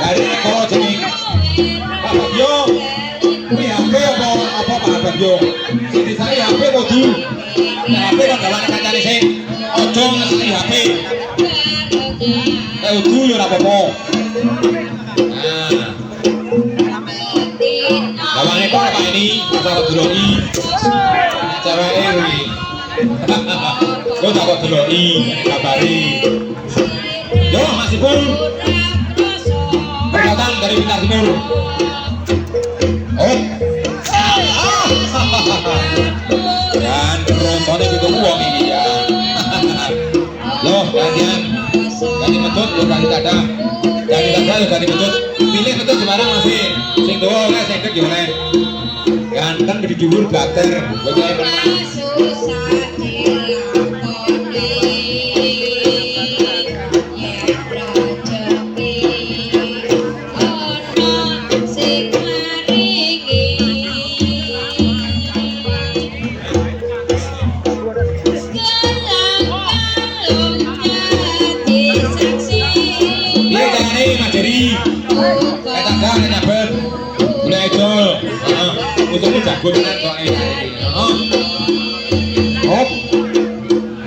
dari Eko jeneng Pak Bagyo kuwi HP apa Pak Bagyo jadi saya HP kudu HP kok gawane kancane sik aja ngeseni HP kudu yo ora apa-apa gawane kok Pak ini ora deloki ceweke kuwi kok tak deloki kabari yo masih pun perkataan dari Bintang Timur. Oh, dan rontonnya gitu uang ini ya. Loh, gantian ganti metode, lo ganti dada, lo ganti metode. Pilih metode Semarang masih. Sing doa oleh, sing dek gimana? Ganteng di dhuwur blater, bagaimana? Jago tenan kok hop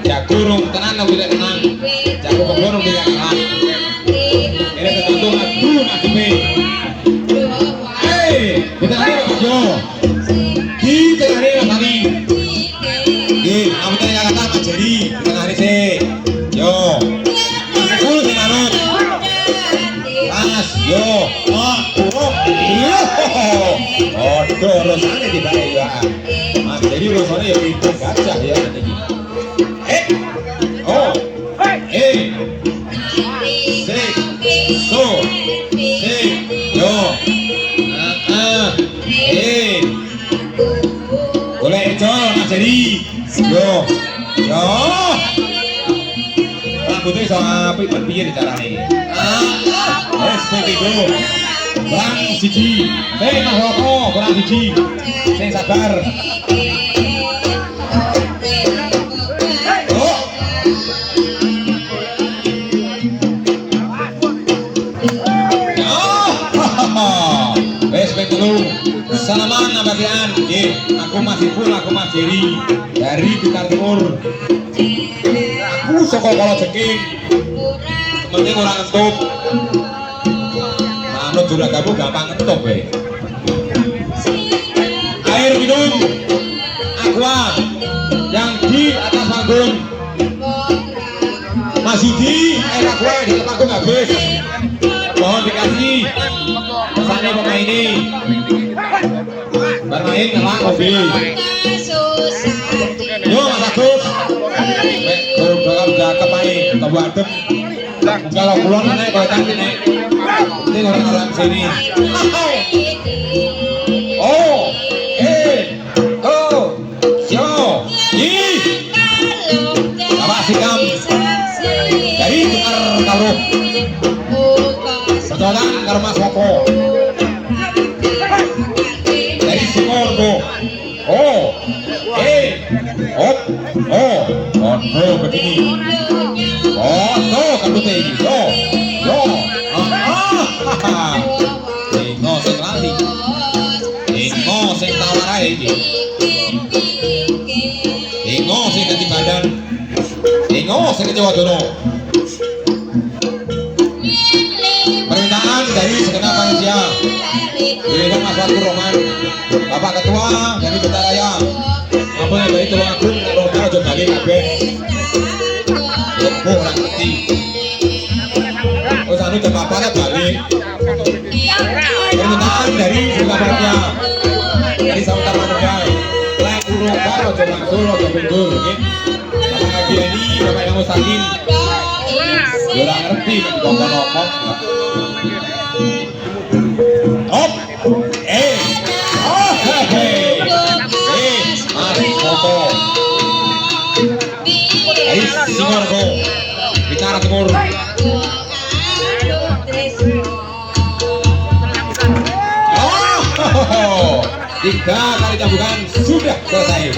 jago rung tenan lho tidak tenang jago kebon tidak tenang ini tergantung aduh nasibe kita hari yo di tengah hari kali di kamu tadi kata Mas Jeri di tengah hari sih yo masih full sih manut mas yo urusannya tidak ya mas jadi urusannya ya itu gajah ya nanti oh so yo boleh ecol mas jadi yo rambutnya sama api berpiye di cara ini seperti itu kurang siji mas Roko kurang siji saya sabar wes betul salaman nabagian aku masih full aku Mas Jeri dari Bintang Timur aku sokol kalau ceking penting orang ngetup manut juragamu gampang ngetup air minum aqua yang di atas panggung Mas Yudi air aqua di atas panggung habis mohon dikasih pesannya pemain ini bermain ngelak mobil yo Mas Agus bakal jaga main tabu adem kalau pulang naik kalau cantik naik ini orang-orang sini oh Bapak Sikam dari Tukar Karuh Betulan Karmas Woko dari Sikordo begini kabut ini Ingo sing lali Ingo sing tawarai Ingo sing ganti badan Ingo sing kecewa dono permintaan dari segenap manusia William Aswad Roman Bapak Ketua dari Kota Raya apa yang dari Tulung Agung Roman Ojo Bali kabeh orang ngerti anu jam apa balik permintaan dari Surabaya dari Samutar Manusia Lek Urung Baro Ojo Mansur Ojo Bendur Bapak Agiani Bapak Yang Mustakim orang ngerti ngomong-ngomong hop Timur go. Bintara Timur. Oh, 3 kali cambukan sudah selesai.